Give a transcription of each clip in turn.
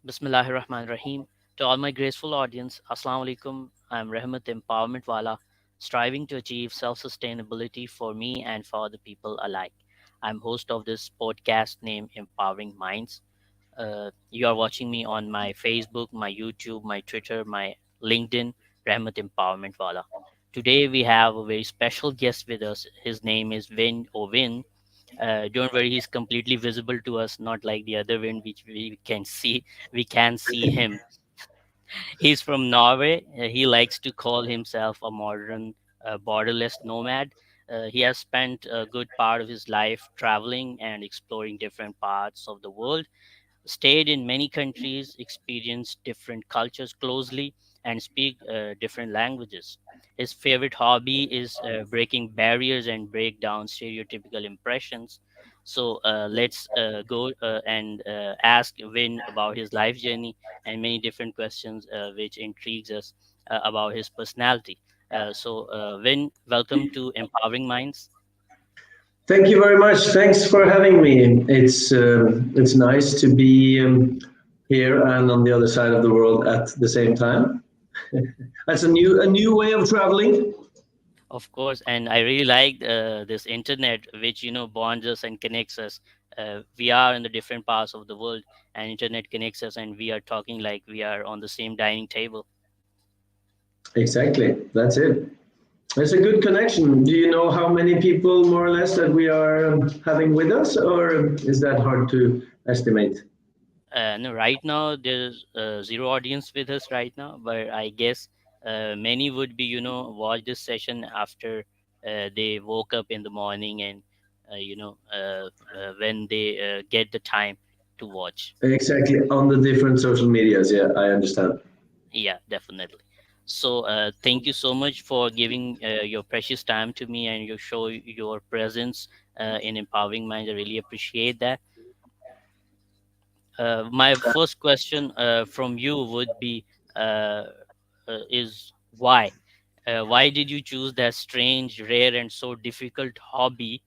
Bismillahirrahmanirrahim. To all my graceful audience, Assalamu alaikum. I'm Rehan Empowerment Wala, striving to achieve self sustainability for me and for the people alike. I'm host of this podcast named Empowering Minds. You are watching me on my Facebook, my YouTube, my Twitter, my LinkedIn, Rahmat Empowerment Wala. Today we have a very special guest with us. His name is Vin or Vin. Don't worry, he's completely visible to us, not like the other wind which we can see. We can see him. He's from Norway. He likes to call himself a modern, borderless nomad. He has spent a good part of his life traveling and exploring different parts of the world, stayed in many countries, experienced different cultures closely, and speak different languages. His favorite hobby is breaking barriers and break down stereotypical impressions. So let's go and ask Vin about his life journey and many different questions which intrigues us about his personality. Vin, welcome to Empowering Minds. Thank you very much. Thanks for having me. It's nice to be here and on the other side of the world at the same time. That's a new way of traveling. Of course, and I really like this internet, which bonds us and connects us. We are in the different parts of the world, and internet connects us, and we are talking like we are on the same dining table. Exactly. That's it. It's a good connection. Do you know how many people, more or less, that we are having with us, or is that hard to estimate? No, right now there's zero audience with us right now, but I guess many would be, watch this session after they woke up in the morning and, when they get the time to watch. Exactly. On the different social medias. Yeah, I understand. Yeah, definitely. So, thank you so much for giving your precious time to me and you show your presence in Empowering Minds. I really appreciate that. My first question from you would be is why? Why did you choose that strange, rare, and so difficult hobby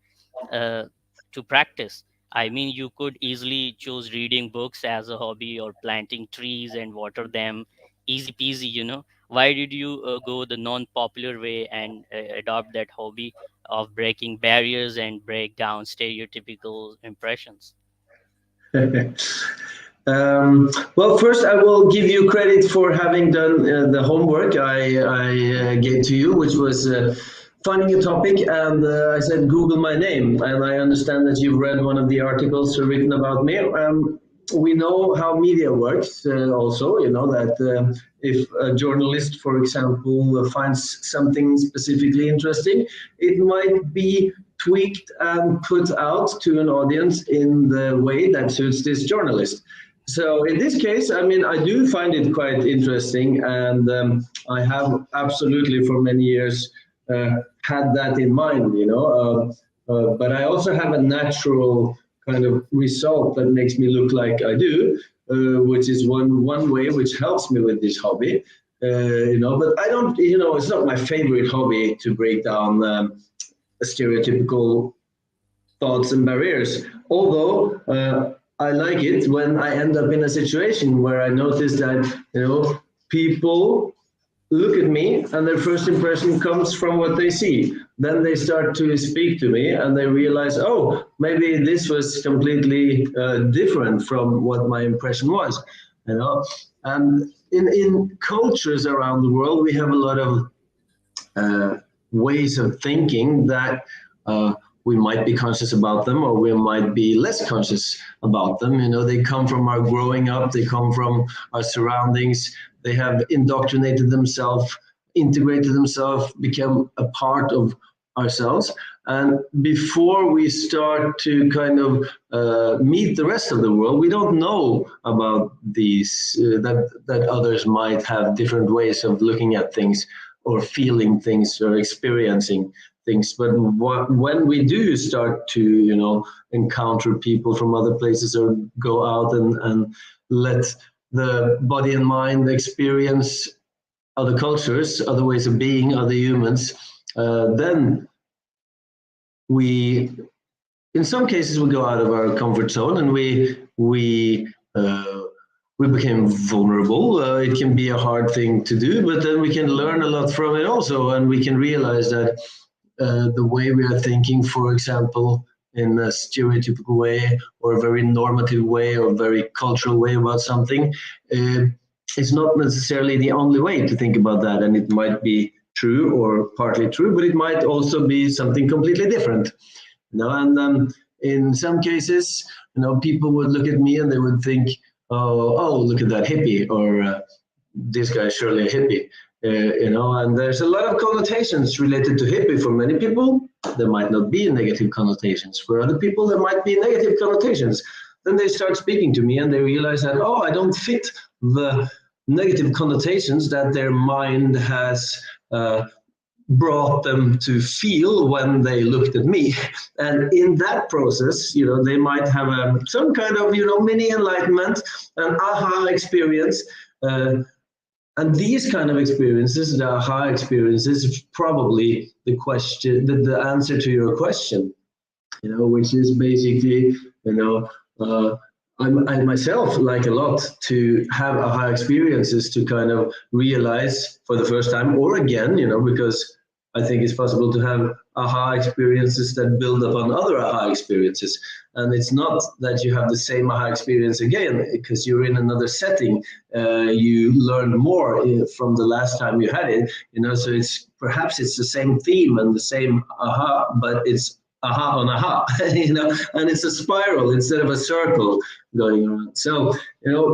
uh, to practice? I mean, you could easily choose reading books as a hobby or planting trees and water them. Easy peasy, Why did you go the non popular way and adopt that hobby of breaking barriers and break down stereotypical impressions? Well, first I will give you credit for having done the homework I gave to you, which was finding a topic, and I said Google my name, and I understand that you've read one of the articles written about me. We know how media works. Also, you know that if a journalist, for example, finds something specifically interesting, it might be tweaked and put out to an audience in the way that suits this journalist. So in this case, I mean, I do find it quite interesting, and I have absolutely for many years had that in mind, but I also have a natural kind of result that makes me look like I do, which is one way which helps me with this hobby. But I don't, it's not my favorite hobby to break down stereotypical thoughts and barriers. Although I like it when I end up in a situation where I notice that people look at me and their first impression comes from what they see. Then they start to speak to me and they realize, oh, maybe this was completely different from what my impression was. And in cultures around the world, we have a lot of uh, ways of thinking that we might be conscious about them or we might be less conscious about them. They come from our growing up, they come from our surroundings, they have indoctrinated themselves, integrated themselves, become a part of ourselves. And before we start to kind of meet the rest of the world, we don't know about these, that others might have different ways of looking at things or feeling things or experiencing things. But when we do start to, encounter people from other places or go out and let the body and mind experience other cultures, other ways of being, other humans, then we, in some cases, we go out of our comfort zone and we we became vulnerable. It can be a hard thing to do, but then we can learn a lot from it also, and we can realize that the way we are thinking, for example, in a stereotypical way or a very normative way or very cultural way about something, uh, it's not necessarily the only way to think about that. And it might be true or partly true, but it might also be something completely different. And in some cases, people would look at me and they would think, oh, look at that hippie, or this guy is surely a hippie. And there's a lot of connotations related to hippie. For many people, there might not be negative connotations. For other people, there might be negative connotations. Then they start speaking to me and they realize that, oh, I don't fit the negative connotations that their mind has brought them to feel when they looked at me. And in that process, they might have some kind of, mini enlightenment, an aha experience. And these kind of experiences, the aha experiences, is probably the answer to your question, which is basically, I myself like a lot to have aha experiences, to kind of realize for the first time or again, because I think it's possible to have aha experiences that build upon other aha experiences. And it's not that you have the same aha experience again because you're in another setting. You learn more from the last time you had it, so perhaps it's the same theme and the same aha, but it's aha on aha, and it's a spiral instead of a circle going around. So,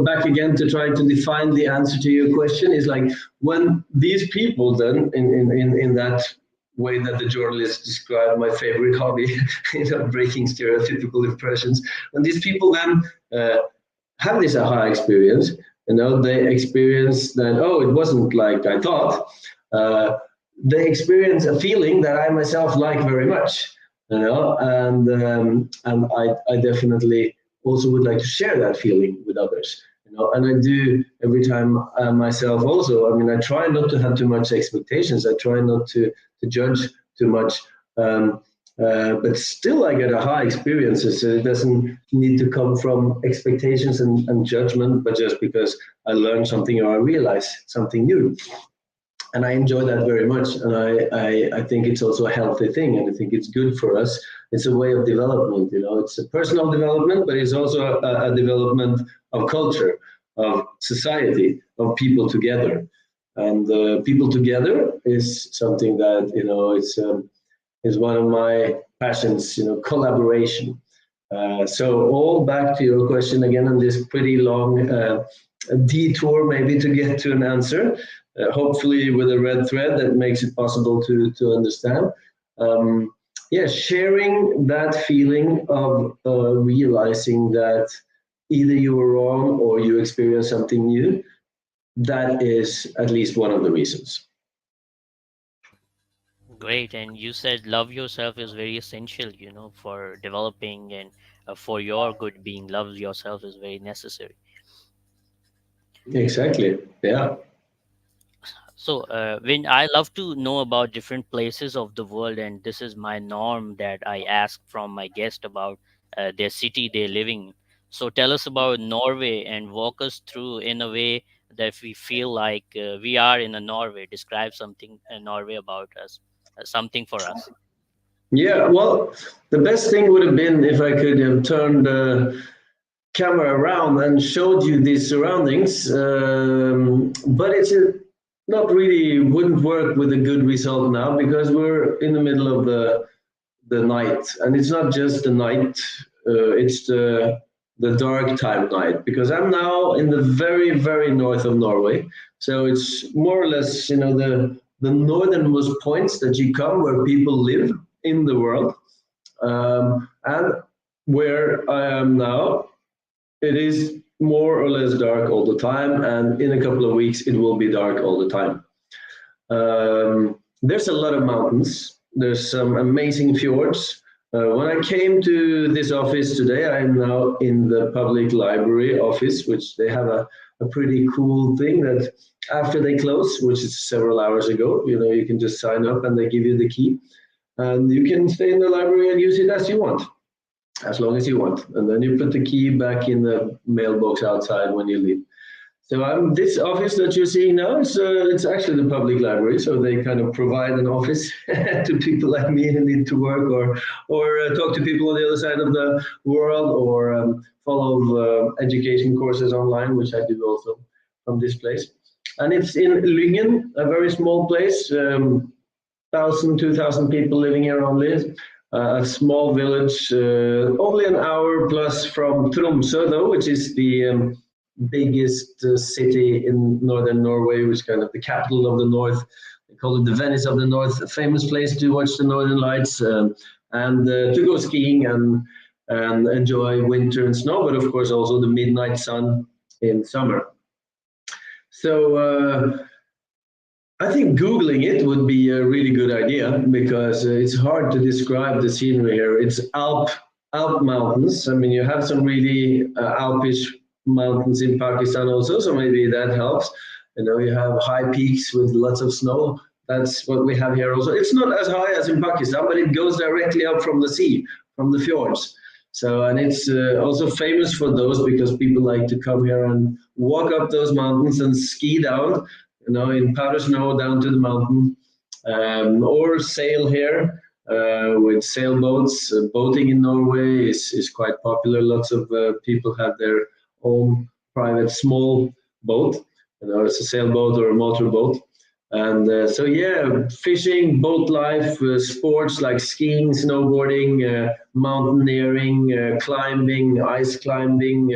back again to try to define the answer to your question is like when these people then in that way that the journalist described, my favorite hobby, breaking stereotypical impressions, when these people then have this aha experience, they experience that, oh, it wasn't like I thought. They experience a feeling that I myself like very much. And I definitely also would like to share that feeling with others. And I do every time myself also. I mean, I try not to have too much expectations. I try not to judge too much. But still, I get aha experiences. So it doesn't need to come from expectations and judgment, but just because I learned something or I realize something new. And I enjoy that very much. And I think it's also a healthy thing. And I think it's good for us. It's a way of development. It's a personal development, but it's also a development of culture, of society, of people together. And people together is something that, is one of my passions, collaboration. So all back to your question again on this pretty long detour maybe to get to an answer. Hopefully with a red thread that makes it possible to understand. Sharing that feeling of realizing that either you were wrong or you experienced something new, that is at least one of the reasons. Great. And you said love yourself is very essential, for developing and for your good being. Love yourself is very necessary. Exactly. Yeah. So, when I love to know about different places of the world, and this is my norm that I ask from my guest about their city they're living. So, tell us about Norway and walk us through in a way that we feel like we are in a Norway. Describe something Norway about us, something for us. Yeah. Well, the best thing would have been if I could have turned the camera around and showed you these surroundings, but it's not really wouldn't work with a good result now because we're in the middle of the night, and it's not just the night; it's the dark time night because I'm now in the very very north of Norway, so it's more or less the northernmost points that you come where people live in the world, and where I am now it is more or less dark all the time, and in a couple of weeks, it will be dark all the time. There's a lot of mountains. There's some amazing fjords. When I came to this office today, I'm now in the public library office, which they have a pretty cool thing that after they close, which is several hours ago, you can just sign up and they give you the key. And you can stay in the library and use it as you want. as long as you want. And then you put the key back in the mailbox outside when you leave. So this office that you're seeing now is it's actually the public library. So they kind of provide an office to people like me who need to work or talk to people on the other side of the world or follow education courses online, which I do also from this place. And it's in Lyngen, a very small place, 1,000, 2,000 people living here only. A small village, only an hour plus from Tromsø, though, which is the biggest city in northern Norway, which is kind of the capital of the north. They call it the Venice of the North, a famous place to watch the northern lights and to go skiing and enjoy winter and snow, but of course also the midnight sun in summer. So I think Googling it would be a really good idea because it's hard to describe the scenery here. It's Alp mountains. I mean, you have some really Alpish mountains in Pakistan also, so maybe that helps. You know, you have high peaks with lots of snow. That's what we have here also. It's not as high as in Pakistan, but it goes directly up from the sea, from the fjords. So, and it's also famous for those because people like to come here and walk up those mountains and ski down, you know, in powder snow down to the mountain, or sail here with sailboats. Boating in Norway is quite popular. Lots of people have their own private small boat, you know, it's a sailboat or a motorboat. And so, yeah, fishing, boat life, sports like skiing, snowboarding, mountaineering, climbing, ice climbing,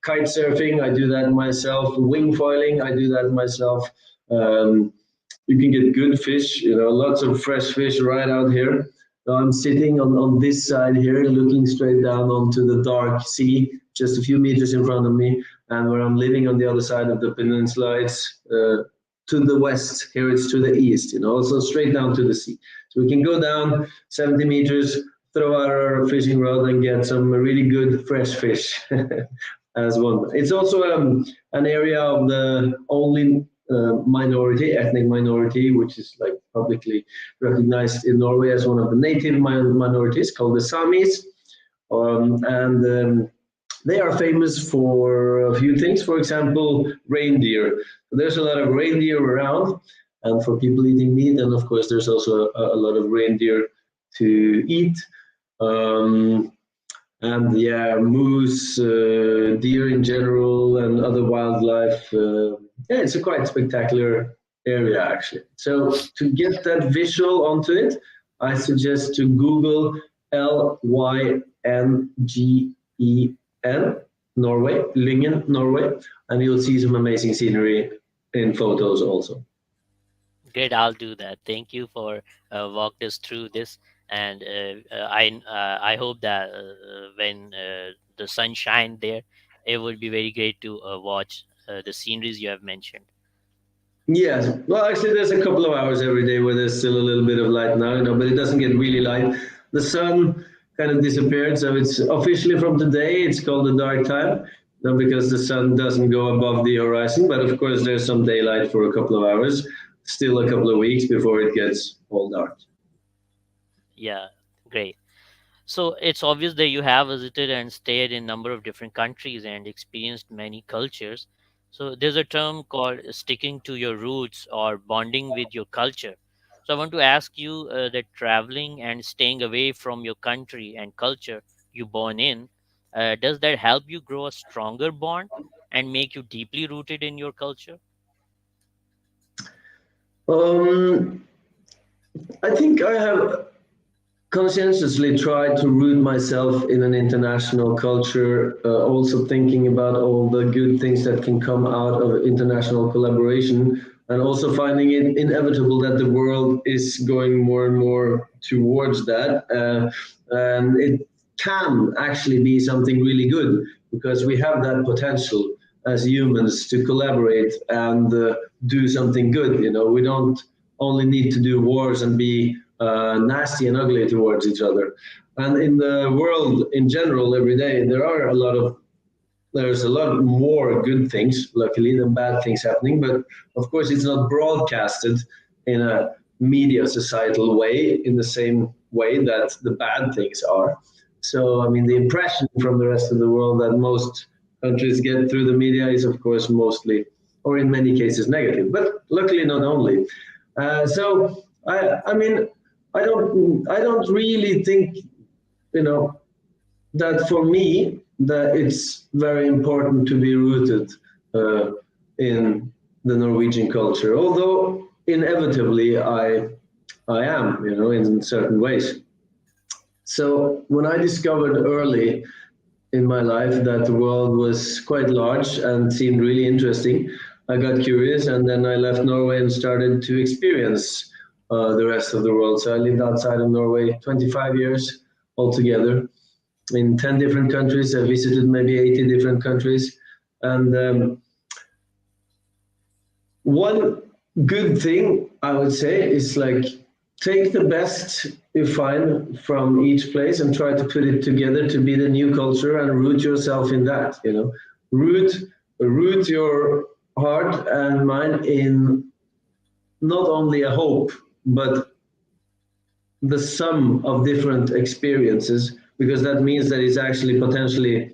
kite surfing. I do that myself. Wing foiling, I do that myself. You can get good fish, you know, lots of fresh fish right out here. So I'm sitting on this side here, looking straight down onto the dark sea, just a few meters in front of me. And where I'm living on the other side of the peninsula, it's to the west. Here it's to the east, you know, so straight down to the sea. So we can go down 70 meters, throw out our fishing rod and get some really good fresh fish as one. It's also an area of the only ethnic minority, which is like publicly recognized in Norway as one of the native minorities called the Samis. And they are famous for a few things. For example, reindeer. There's a lot of reindeer around, and for people eating meat, and of course, there's also a lot of reindeer to eat. And yeah, moose, deer in general, and other wildlife. Yeah, it's a quite spectacular area actually. So to get that visual onto it, I suggest to Google Lyngen, Norway, Lyngen, Norway, and you'll see some amazing scenery in photos also. Great, I'll do that. Thank you for walk us through this, and I hope that when the sun shine there, it would be very great to watch the sceneries you have mentioned. Yes, well, actually, there's a couple of hours every day where there's still a little bit of light now, you know, but it doesn't get really light. The sun kind of disappeared, so it's officially from today. It's called the dark time, you know, because the sun doesn't go above the horizon. But of course, there's some daylight for a couple of hours. Still a couple of weeks before it gets all dark. Yeah, great. So it's obvious that you have visited and stayed in a number of different countries and experienced many cultures. So there's a term called sticking to your roots or bonding with your culture. So I want to ask you that traveling and staying away from your country and culture you born in, does that help you grow a stronger bond and make you deeply rooted in your culture? Um, I think I have conscientiously tried to root myself in an international culture, also thinking about all the good things that can come out of international collaboration, and also finding it inevitable that the world is going more and more towards that. And it can actually be something really good because we have that potential as humans to collaborate and do something good. You know, we don't only need to do wars and be nasty and ugly towards each other. And in the world in general, every day there's a lot more good things, luckily, than bad things happening. But of course, it's not broadcasted in a media societal way in the same way that the bad things are. So, I mean, the impression from the rest of the world that most countries get through the media is, of course, mostly, or in many cases, negative. But luckily, not only. I mean, I don't really think, you know, that for me, that it's very important to be rooted uh, in the Norwegian culture. Although inevitably, I am, you know, in certain ways. So when I discovered early in my life that the world was quite large and seemed really interesting, I got curious, and then I left Norway and started to experience the rest of the world. So I lived outside of Norway 25 years altogether in 10 different countries. I visited maybe 80 different countries. And one good thing I would say is like take the best you find from each place and try to put it together to be the new culture and root yourself in that, you know. Root root your heart and mind in not only a hope, but the sum of different experiences, because that means that it's actually potentially,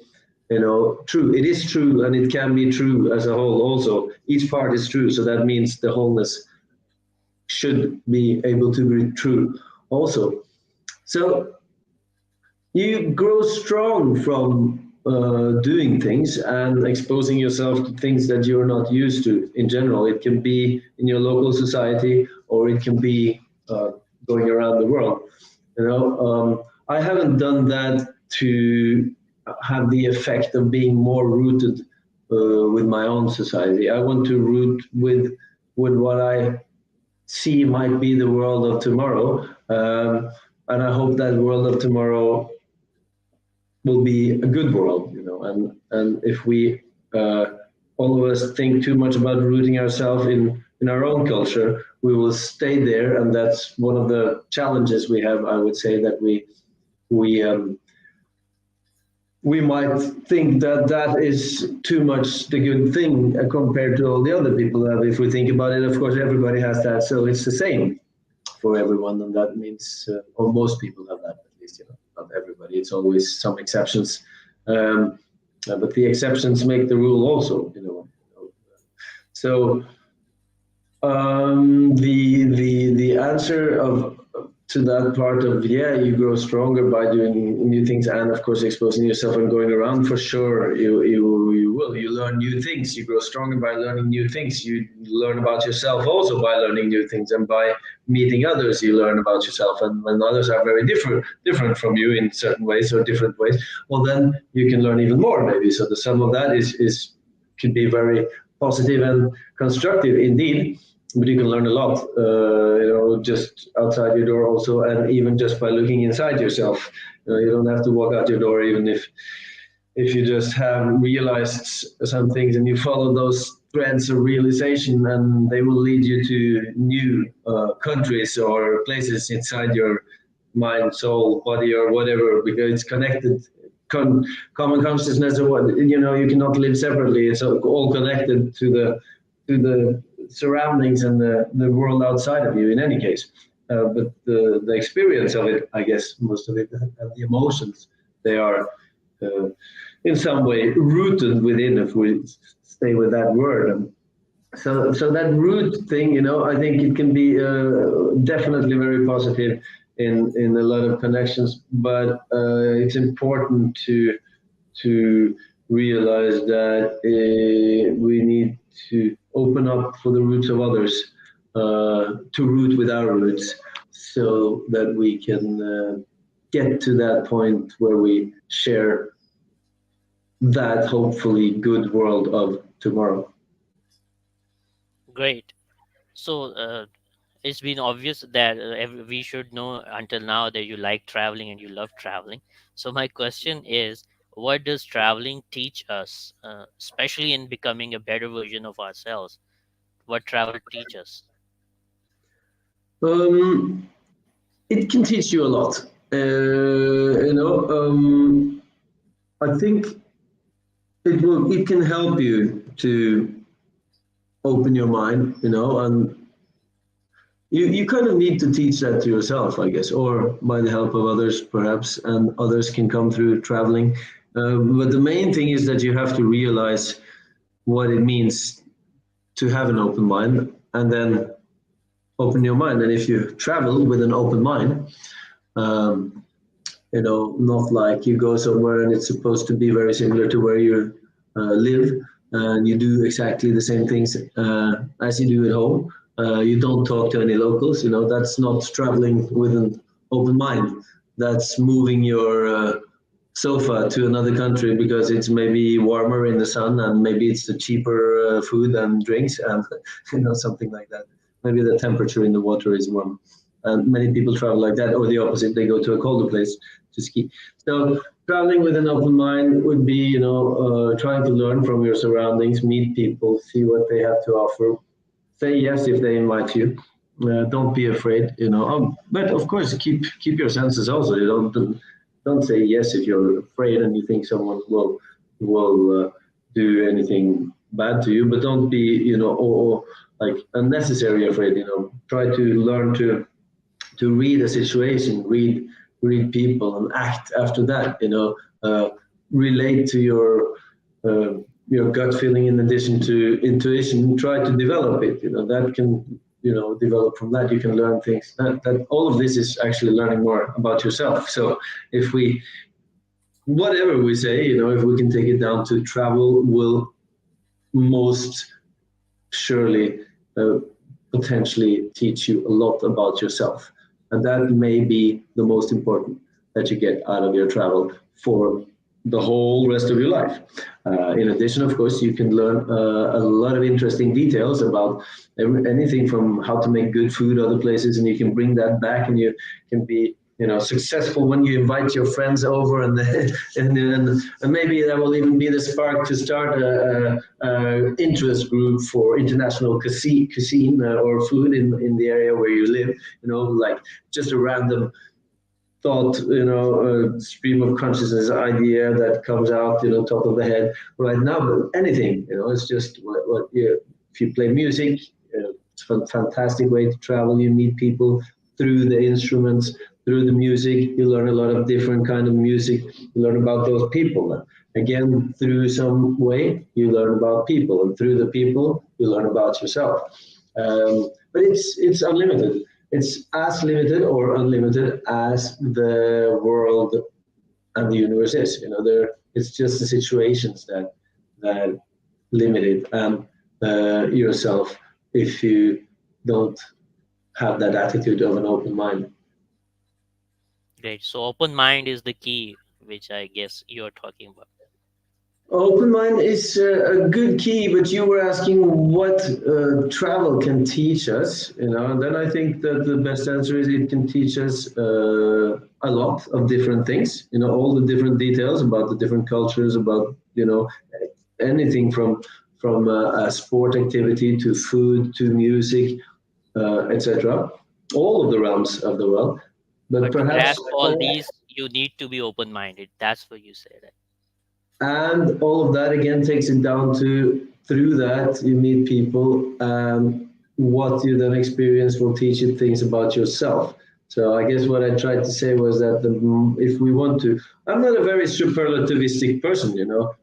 you know, true. It is true, and it can be true as a whole also. Each part is true, so that means the wholeness should be able to be true also. So you grow strong from doing things and exposing yourself to things that you're not used to in general. It can be in your local society, or it can be going around the world. You know, I haven't done that to have the effect of being more rooted with my own society. I want to root with what I see might be the world of tomorrow. And I hope that world of tomorrow will be a good world, you know. And if we uh, all of us think too much about rooting ourselves in our own culture, we will stay there, and that's one of the challenges we have. I would say that we we might think that that is too much the good thing compared to all the other people have. If we think about it, of course, everybody has that, so it's the same for everyone, and that means, or most people have that at least, you know, not everybody. It's always some exceptions, um, but the exceptions make the rule also, you know. So the answer of to that part of, yeah, you grow stronger by doing new things, and of course exposing yourself and going around, for sure you will, you learn new things, you grow stronger by learning new things, you learn about yourself also by learning new things, and by meeting others you learn about yourself, and when others are very different from you in certain ways or different ways, well, then you can learn even more maybe. So the sum of that is could be very positive and constructive indeed, but you can learn a lot, you know, just outside your door also, and even just by looking inside yourself. You know, you don't have to walk out your door, even if you just have realized some things and you follow those threads of realization, and they will lead you to new countries or places inside your mind, soul, body, or whatever, because it's connected. Common consciousness, or what, you know, you cannot live separately. It's all connected to the surroundings and the world outside of you in any case. But the experience of it, I guess, most of it, and the emotions, they are uh, in some way rooted within, if we stay with that word. And so that root thing, you know, I think it can be definitely very positive in a lot of connections, but it's important to realize that we need to open up for the roots of others, to root with our roots, so that we can get to that point where we share that hopefully good world of tomorrow. Great. So it's been obvious that we should know until now that you like traveling and you love traveling. So my question is, what does traveling teach us, especially in becoming a better version of ourselves? What travel teach us? Um, it can teach you a lot. You know, I think it can help you to open your mind, you know, and you kind of need to teach that to yourself, I guess, or by the help of others, perhaps, and others can come through traveling. But the main thing is that you have to realize what it means to have an open mind, and then open your mind. And if you travel with an open mind, um, not like you go somewhere and it's supposed to be very similar to where you live, and you do exactly the same things as you do at home. You don't talk to any locals. That's not traveling with an open mind. That's moving your sofa to another country because it's maybe warmer in the sun, and maybe it's the cheaper food and drinks, and something like that. Maybe the temperature in the water is warm, and many people travel like that, or the opposite, they go to a colder place to ski. So traveling with an open mind would be, trying to learn from your surroundings, meet people, see what they have to offer, say yes if they invite you. Don't be afraid, but of course keep your senses also. You don't say yes if you're afraid and you think someone will do anything bad to you. But don't be, or like unnecessarily afraid. Try to learn to read a situation, read people, and act after that. Relate to your gut feeling in addition to intuition. Try to develop it. That can develop from that. You can learn things. That all of this is actually learning more about yourself. So if we whatever we say, if we can take it down to travel will most surely potentially teach you a lot about yourself. And that may be the most important that you get out of your travel for the whole rest of your life. In addition, of course, you can learn a lot of interesting details about anything from how to make good food other places, and you can bring that back, and you can be successful when you invite your friends over, and and maybe that will even be the spark to start a interest group for international cuisine or food in the area where you live. Like just a random thought, stream of consciousness idea that comes out, top of the head right now. But anything, it's just if you play music, it's a fantastic way to travel. You meet people through the instruments, through the music. You learn a lot of different kind of music. You learn about those people. Again, through some way, you learn about people, and through the people, you learn about yourself. But it's unlimited. It's as limited or unlimited as the world and the universe is. It's just the situations that limit it, and yourself, if you don't have that attitude of an open mind. Great. So open mind is the key, which I guess you're talking about. Open mind is a good key, but you were asking what travel can teach us, and then I think that the best answer is it can teach us a lot of different things, all the different details about the different cultures, about, anything from a sport activity to food to music, etc. All of the realms of the world, but But to perhaps grasp all these, you need to be open minded. That's what you said. Right? and all of that again takes it down to through that you meet people, and what you then experience will teach you things about yourself. So I guess what I tried to say was that if we want to, I'm not a very superlativistic person.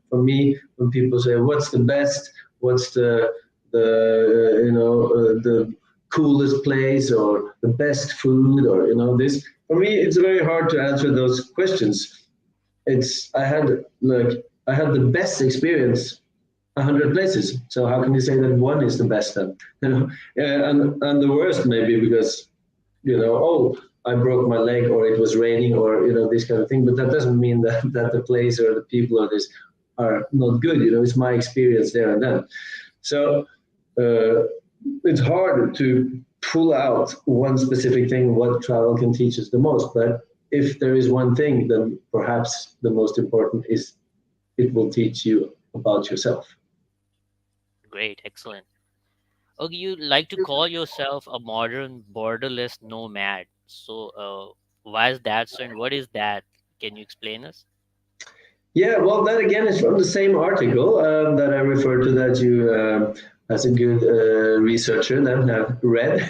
For me, when people say what's the best, what's the coolest place or the best food, or this, for me it's very hard to answer those questions. It's I had the best experience 100 places. So how can you say that one is the best then? And the worst maybe because oh, I broke my leg or it was raining or this kind of thing. But that doesn't mean that the place or the people or this are not good. It's my experience there and then. So uh, it's hard to pull out one specific thing what travel can teach us the most. But if there is one thing, then perhaps the most important is it will teach you about yourself. Great, excellent. Okay, you like to call yourself a modern borderless nomad. So, why is that so, and what is that? Can you explain us? Yeah, well, that again is from the same article that I referred to that you as a good researcher then have read.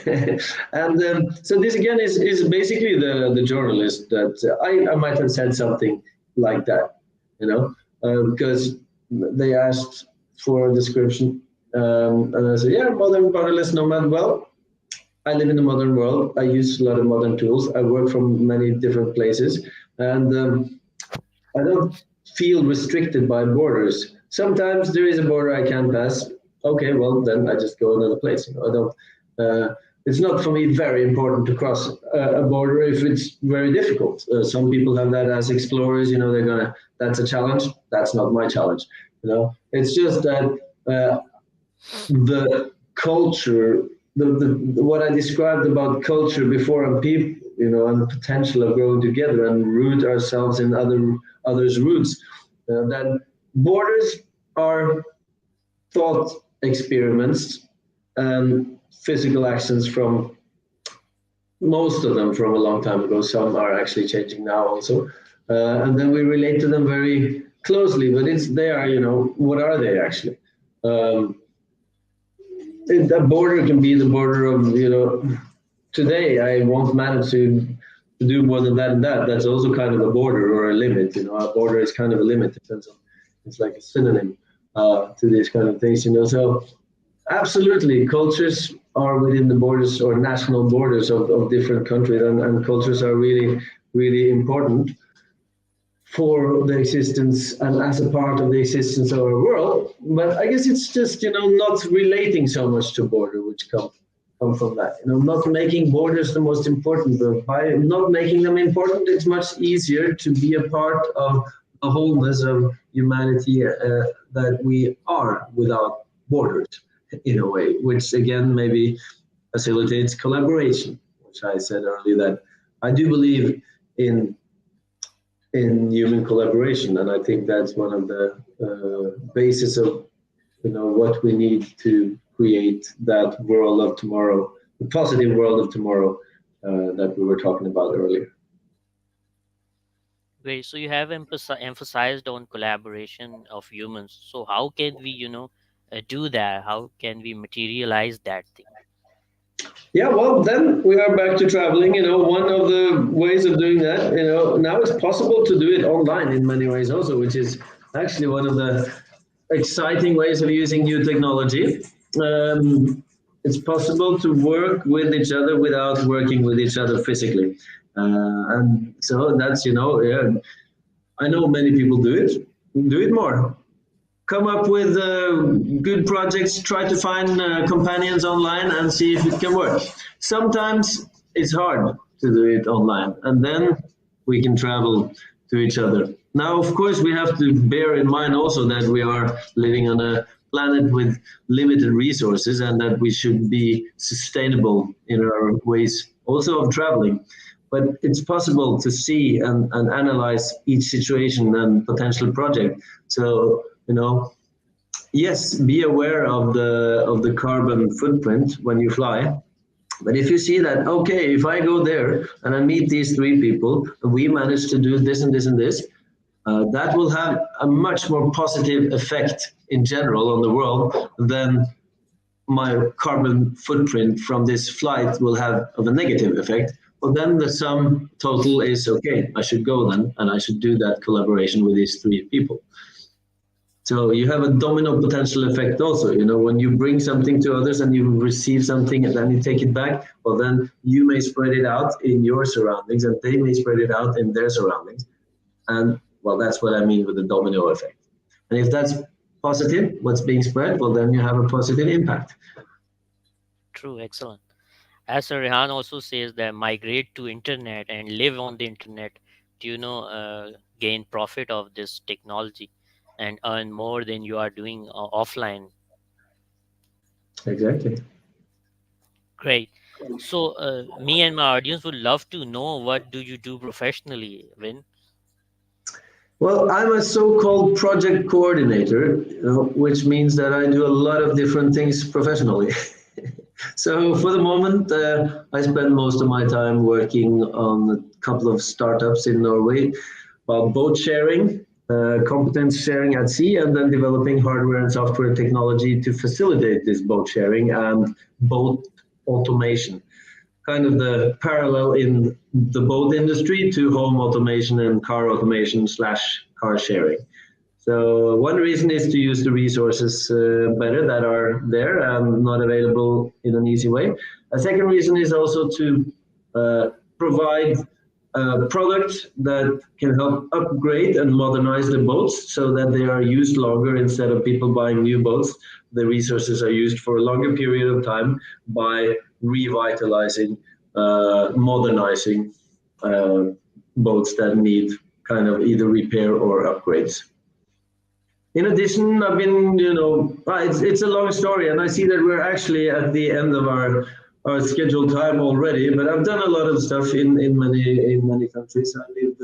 And so this again is basically the journalist that I might have said something like that, you know, because they asked for a description. And I said, yeah, modern borderless nomad. Well, I live in the modern world. I use a lot of modern tools. I work from many different places, and I don't feel restricted by borders. Sometimes there is a border I can't pass. Okay, well then I just go another place. You know, I don't. It's not for me very important to cross a border if it's very difficult. Some people have that as explorers. You know, they're gonna. That's a challenge. That's not my challenge. You know, it's just that the culture, what I described about culture before and people, you know, and the potential of growing together and root ourselves in others' roots. That borders are thought experiments and physical actions from most of them from a long time ago. Some are actually changing now also, and then we relate to them very closely. But it's they are, you know, what are they actually? Um, the border can be the border of, you know, today I won't manage to do more than that and that. That's also kind of a border or a limit. You know, a border is kind of a limit in terms of it's like a synonym to these kind of things. You know, so absolutely, cultures are within the borders or national borders of different countries, and cultures are really really important for the existence and as a part of the existence of our world. But I guess it's just, you know, not relating so much to border, which come from that. You know, not making borders the most important. But by not making them important, it's much easier to be a part of the wholeness of humanity that we are without borders in a way, which again maybe facilitates collaboration, which I said earlier that I do believe in human collaboration, and I think that's one of the basis of, you know, what we need to create that world of tomorrow, the positive world of tomorrow that we were talking about earlier. Great. So you have emphasized on collaboration of humans. So how can we, do that? How can we materialize that thing? Yeah, well, then we are back to traveling. You know, one of the ways of doing that, you know, now it's possible to do it online in many ways also, which is actually one of the exciting ways of using new technology. Um, it's possible to work with each other without working with each other physically. And so that's, you know, yeah, I know many people do it more. Come up with good projects, try to find companions online and see if it can work. Sometimes it's hard to do it online, and then we can travel to each other. Now, of course, we have to bear in mind also that we are living on a planet with limited resources and that we should be sustainable in our ways also of traveling. But it's possible to see and analyze each situation and potential project. So, you know, yes, be aware of the carbon footprint when you fly. But if you see that, okay, if I go there and I meet these three people, and we manage to do this and this and this, that will have a much more positive effect in general on the world than my carbon footprint from this flight will have of a negative effect. Well, then the sum total is okay. I should go then, and I should do that collaboration with these three people. So you have a domino potential effect also. You know, when you bring something to others and you receive something and then you take it back, well, then you may spread it out in your surroundings and they may spread it out in their surroundings. And well, that's what I mean with the domino effect. And if that's positive, what's being spread, well, then you have a positive impact. True, excellent. As Sir Rehan also says that migrate to internet and live on the internet to, gain profit of this technology and earn more than you are doing offline. Exactly. Great. So, me and my audience would love to know what do you do professionally, Vin? Well, I'm a so-called project coordinator, you know, which means that I do a lot of different things professionally. So for the moment, I spend most of my time working on a couple of startups in Norway about boat sharing. competence sharing at sea, and then developing hardware and software technology to facilitate this boat sharing and boat automation. Kind of the parallel in the boat industry to home automation and car automation slash car sharing. So one reason is to use the resources better that are there and not available in an easy way. A second reason is also to provide products that can help upgrade and modernize the boats so that they are used longer instead of people buying new boats. The resources are used for a longer period of time by revitalizing, modernizing boats that need kind of either repair or upgrades. In addition, I've been, it's a long story, and I see that we're actually at the end of our scheduled time already. But I've done a lot of stuff in many countries. I lived,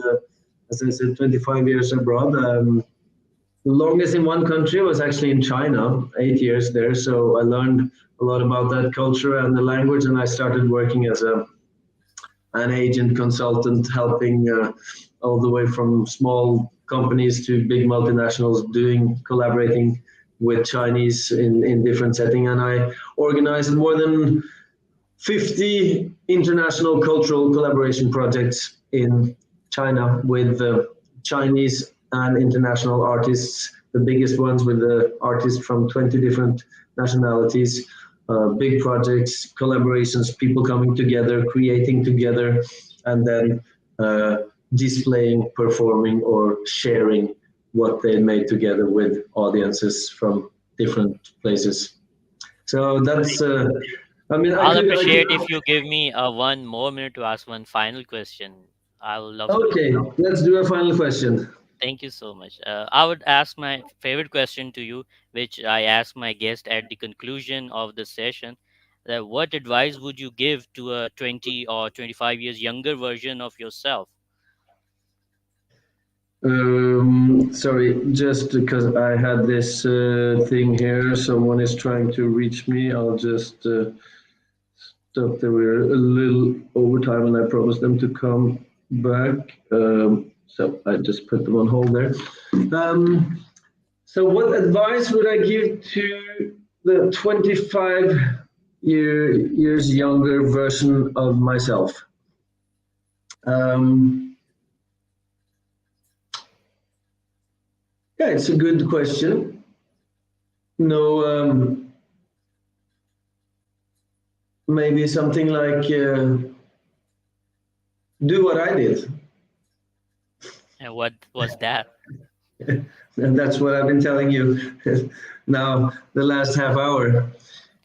as I said, 25 years abroad. The longest in one country was actually in China, 8 years there. So I learned a lot about that culture and the language, and I started working as an agent consultant, helping all the way from small companies to big multinationals, collaborating with Chinese in different settings. And I organized more than 50 international cultural collaboration projects in China with Chinese and international artists, the biggest ones with the artists from 20 different nationalities, big projects, collaborations, people coming together, creating together, and then displaying, performing, or sharing what they made together with audiences from different places. So that's, I mean, I'll appreciate if you give me 1 more minute to ask one final question. I'll love to. okay, let's do a final question. Thank you so much. I would ask my favorite question to you, which I ask my guest at the conclusion of the session. That what advice would you give to a 20 or 25 years younger version of yourself? Sorry, just because I had this thing here, someone is trying to reach me. I'll just stop there. We're a little over time, and I promised them to come back. So I just put them on hold there. Um, so, what advice would I give to the 25 years younger version of myself? Um, yeah, it's a good question. No, maybe something like do what I did. And what was that? And that's what I've been telling you now the last half hour.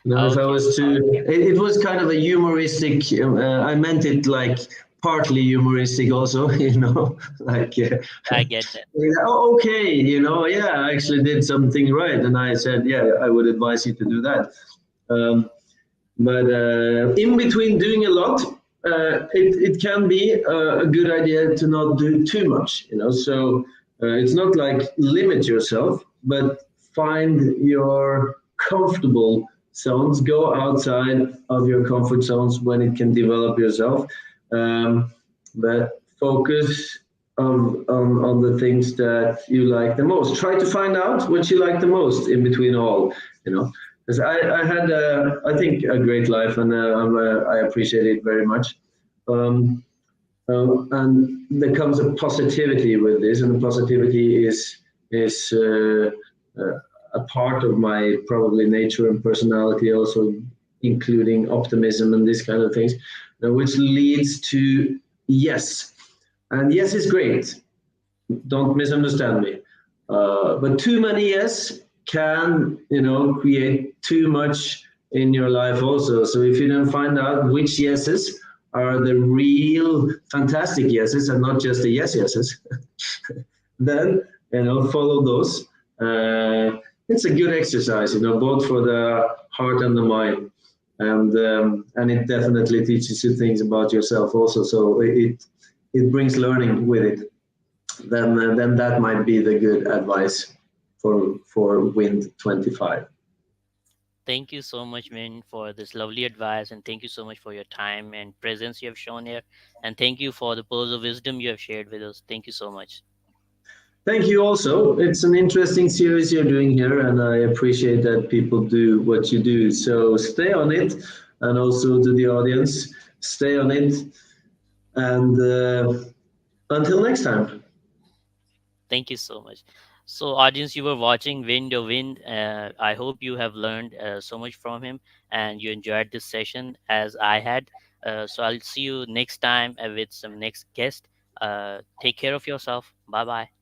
If I Okay, was to, it was kind of a humoristic. I meant it like partly humoristic, also. Like I get that. oh, okay, yeah, I actually did something right, and I said, yeah, I would advise you to do that. Um, but in between doing a lot, it can be a good idea to not do too much. So it's not like limit yourself, but find your comfortable zones. Go outside of your comfort zones when it can develop yourself. But focus on the things that you like the most. Try to find out what you like the most in between all. Because I had, I think, a great life, and I appreciate it very much. Um, and there comes a positivity with this, and the positivity is a part of my probably nature and personality, also including optimism and these kind of things, which leads to yes. And yes is great. Don't misunderstand me. But too many yes can, create too much in your life also. So if you don't find out which yeses are the real fantastic yeses and not just the yeses, then follow those. It's a good exercise, both for the heart and the mind, and it definitely teaches you things about yourself also. So it brings learning with it. Then that might be the good advice for Wind 25. Thank you so much, Min, for this lovely advice, and thank you so much for your time and presence you have shown here. And thank you for the pearls of wisdom you have shared with us. Thank you so much. Thank you also. It's an interesting series you're doing here, and I appreciate that people do what you do. So stay on it, and also to the audience, stay on it. And until next time. Thank you so much. So, audience, you were watching Wind Your Wind. I hope you have learned so much from him and you enjoyed this session as I had. So, I'll see you next time with some next guest. Take care of yourself. Bye bye.